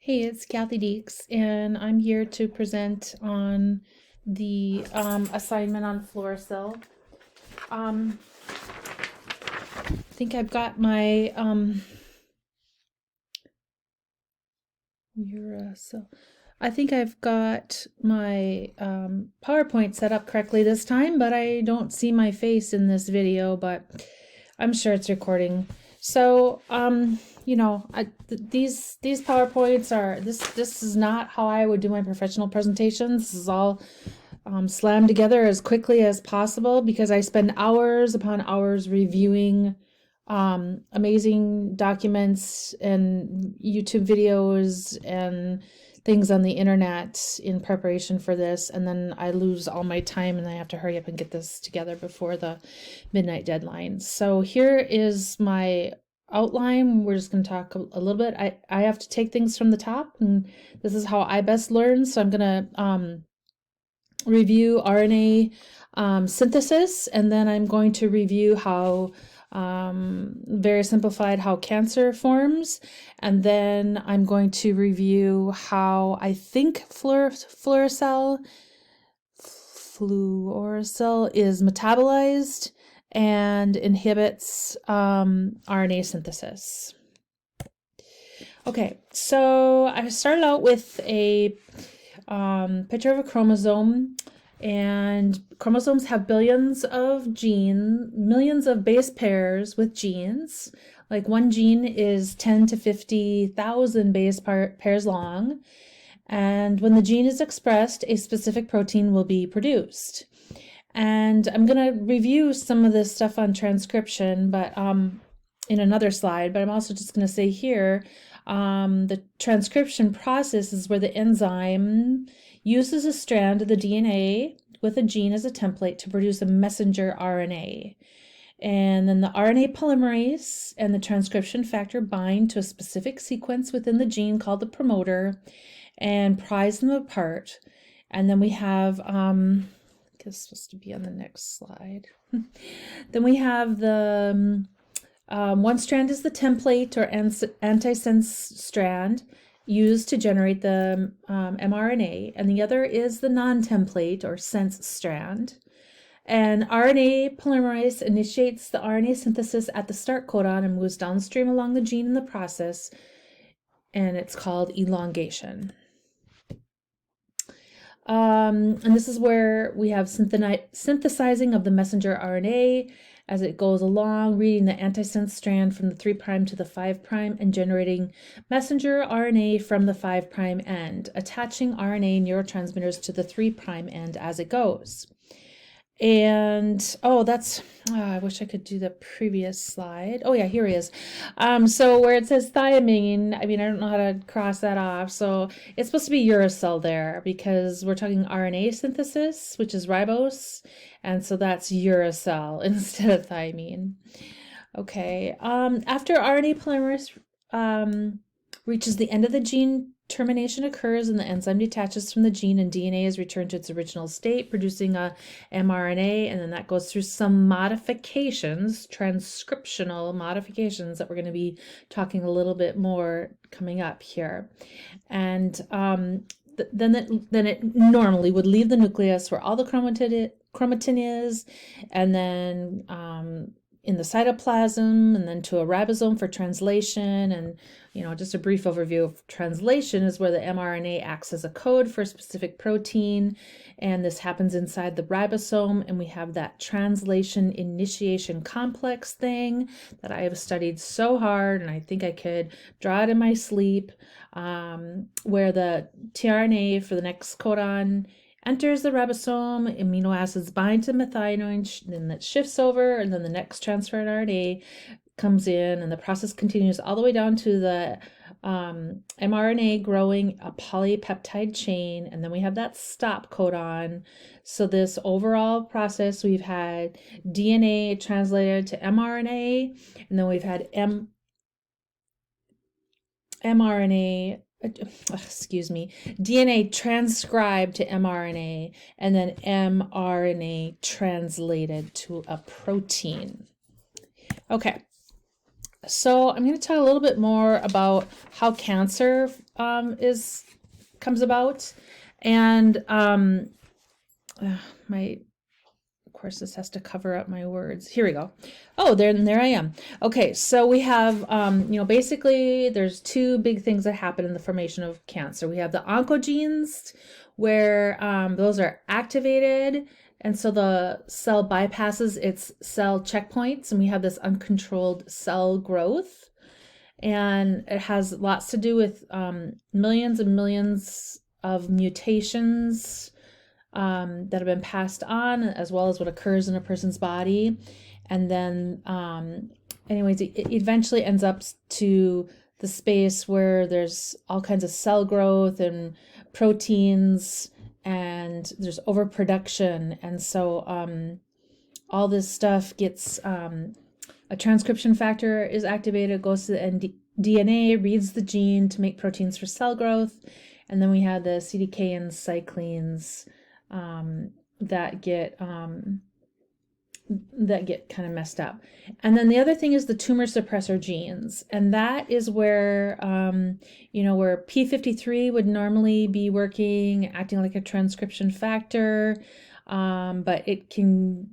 Hey, it's Kathy Deeks, and I'm here to present on the assignment on Fluorouracil. I think I've got my Uracil. I think I've got my PowerPoint set up correctly this time, but I don't see my face in this video, but I'm sure it's recording. So, these PowerPoints are this is not how I would do my professional presentations. This is all slammed together as quickly as possible because I spend hours upon hours reviewing amazing documents and YouTube videos and things on the internet in preparation for this, and then I lose all my time and I have to hurry up and get this together before the midnight deadline. So here is my outline. We're just going to talk a little bit. I have to take things from the top, and this is how I best learn. So I'm going to review RNA synthesis, and then I'm going to review how very simplified how cancer forms, and then I'm going to review how I think fluorouracil is metabolized and inhibits RNA synthesis. Okay, so I started out with a picture of a chromosome, and chromosomes have billions of millions of base pairs with genes. Like one gene is 10 to 50,000 base pairs long, and when the gene is expressed, a specific protein will be produced. And I'm going to review some of this stuff on transcription, but in another slide, but I'm also just going to say here, the transcription process is where the enzyme uses a strand of the DNA with a gene as a template to produce a messenger RNA. And then the RNA polymerase and the transcription factor bind to a specific sequence within the gene called the promoter and prise them apart. And then we have, I guess it's supposed to be on the next slide. Then we have the one strand is the template or antisense strand used to generate the mRNA, and the other is the non-template or sense strand. And RNA polymerase initiates the RNA synthesis at the start codon and moves downstream along the gene in the process, and it's called elongation. And this is where we have synthesizing of the messenger RNA as it goes along, reading the antisense strand from the 3' to the 5' and generating messenger RNA from the 5' end, attaching RNA neurotransmitters to the 3' end as it goes. And I wish I could do the previous slide. Oh yeah, here he is. So where it says thiamine, I don't know how to cross that off. So it's supposed to be uracil there because we're talking RNA synthesis, which is ribose, and so that's uracil instead of thiamine. Okay. After RNA polymerase reaches the end of the gene, termination occurs and the enzyme detaches from the gene and DNA is returned to its original state, producing a mRNA, and then that goes through some modifications, transcriptional modifications that we're going to be talking a little bit more coming up here. And then it normally would leave the nucleus where all the chromatin is, and then in the cytoplasm, and then to a ribosome for translation. And just a brief overview of translation is where the mRNA acts as a code for a specific protein, and this happens inside the ribosome, and we have that translation initiation complex thing that I have studied so hard, and I think I could draw it in my sleep, where the tRNA for the next codon enters the ribosome, amino acids bind to methionine, then that shifts over, and then the next transferred RNA comes in, and the process continues all the way down to the mRNA growing a polypeptide chain, and then we have that stop codon. So this overall process, we've had DNA translated to mRNA, and then we've had DNA transcribed to mRNA, and then mRNA translated to a protein. Okay, So I'm going to talk a little bit more about how cancer comes about, and my of course this has to cover up my words. Here we go. Oh, there I am. Okay, so we have basically there's two big things that happen in the formation of cancer. We have the oncogenes, where those are activated, and so the cell bypasses its cell checkpoints, and we have this uncontrolled cell growth. And it has lots to do with millions and millions of mutations that have been passed on, as well as what occurs in a person's body. And then, anyways, it eventually ends up to the space where there's all kinds of cell growth and proteins, and there's overproduction. And so all this stuff gets a transcription factor is activated, goes to the DNA, reads the gene to make proteins for cell growth, and then we have the CDK and cyclines that get kind of messed up. And then the other thing is the tumor suppressor genes, and that is where where P53 would normally be working, acting like a transcription factor, but it can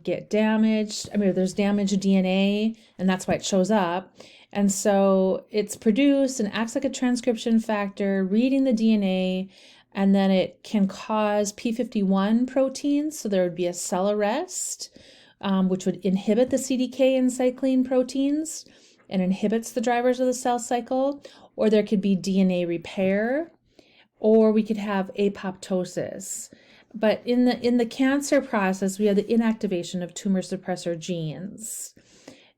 get damaged. I mean, there's damaged DNA, and that's why it shows up. And so it's produced and acts like a transcription factor, reading the DNA, and then it can cause P51 proteins. So there would be a cell arrest, which would inhibit the CDK and cyclin proteins and inhibits the drivers of the cell cycle. Or there could be DNA repair, or we could have apoptosis. But in the cancer process, we have the inactivation of tumor suppressor genes.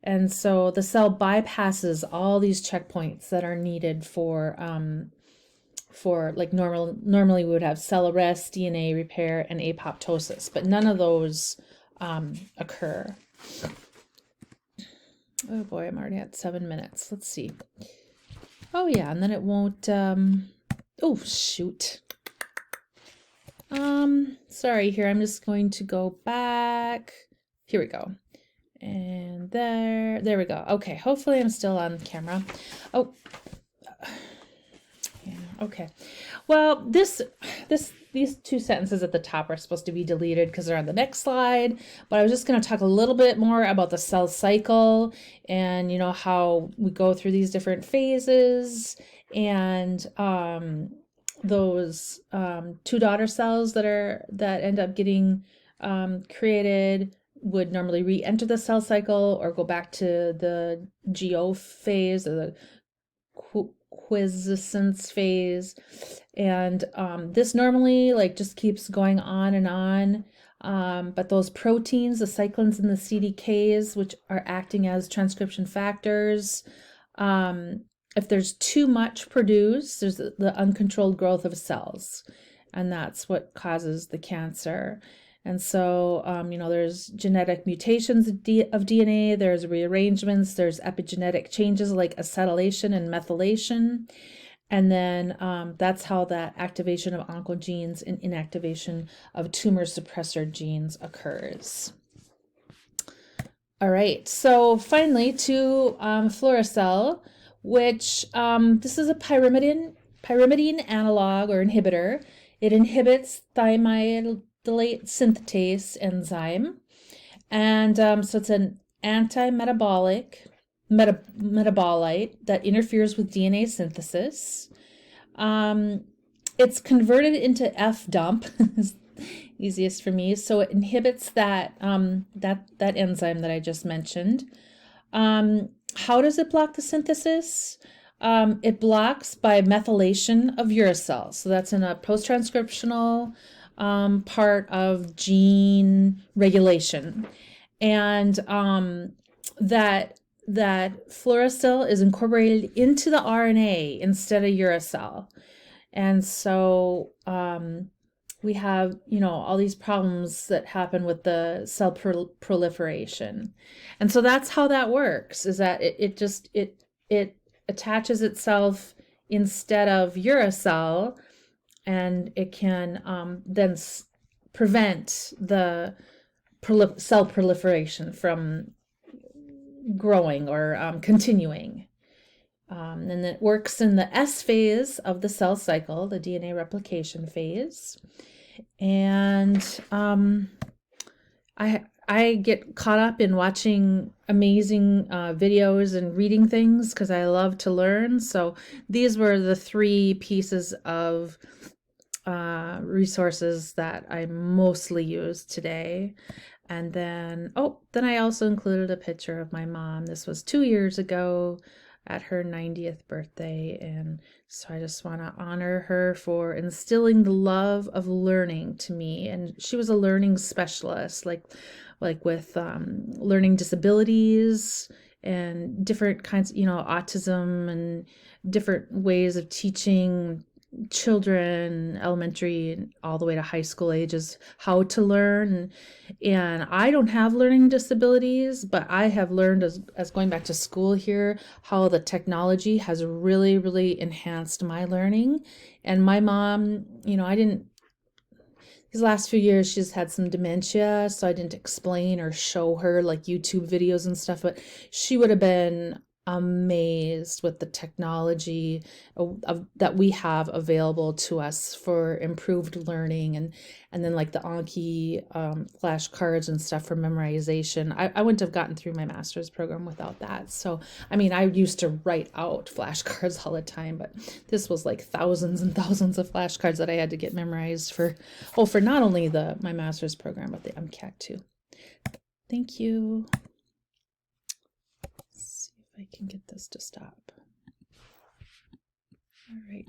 And so the cell bypasses all these checkpoints that are needed for like normally we would have cell arrest, DNA repair, and apoptosis, but none of those occur. Oh boy, I'm already at 7 minutes. Let's see. Oh yeah, and then it won't, oh shoot. Sorry, here, I'm just going to go back. Here we go. And there we go. Okay, hopefully I'm still on camera. Oh, yeah, okay. Well, these two sentences at the top are supposed to be deleted because they're on the next slide, but I was just going to talk a little bit more about the cell cycle and, how we go through these different phases, and those two daughter cells that end up getting created would normally re-enter the cell cycle or go back to the GO phase, or the quiescence phase. And this normally just keeps going on and on. But those proteins, the cyclins and the CDKs, which are acting as transcription factors, if there's too much produced, there's the uncontrolled growth of cells, and that's what causes the cancer. And so, there's genetic mutations of DNA, there's rearrangements, there's epigenetic changes like acetylation and methylation. And then that's how that activation of oncogenes and inactivation of tumor suppressor genes occurs. All right, so finally to Fluorouracil, which this is a pyrimidine analog or inhibitor. It inhibits thiamidylate synthetase enzyme, and so it's an anti-metabolic metabolite that interferes with DNA synthesis. It's converted into F-dump, easiest for me, so it inhibits that enzyme that I just mentioned. How does it block the synthesis? It blocks by methylation of uracil. So that's in a post-transcriptional part of gene regulation. And that fluorouracil is incorporated into the RNA instead of uracil. And so we have, all these problems that happen with the cell proliferation. And so that's how that works, is that it attaches itself instead of uracil, and it can then prevent the cell proliferation from growing or continuing. And it works in the S phase of the cell cycle, the DNA replication phase. And I get caught up in watching amazing videos and reading things because I love to learn. So these were the 3 pieces of resources that I mostly use today. And then, then I also included a picture of my mom. This was 2 years ago at her 90th birthday. And so I just want to honor her for instilling the love of learning to me. And she was a learning specialist, like with learning disabilities and different kinds, autism and different ways of teaching children, elementary and all the way to high school ages, how to learn. And I don't have learning disabilities, but I have learned as going back to school here, how the technology has really, really enhanced my learning. And my mom, these last few years, she's had some dementia, so I didn't explain or show her like YouTube videos and stuff, but she would have been amazed with the technology that we have available to us for improved learning, and then like the Anki flashcards and stuff for memorization. I wouldn't have gotten through my master's program without that. So I mean, I used to write out flashcards all the time, but this was like thousands and thousands of flashcards that I had to get memorized for not only my master's program, but the MCAT too. Thank you. I can get this to stop. All right.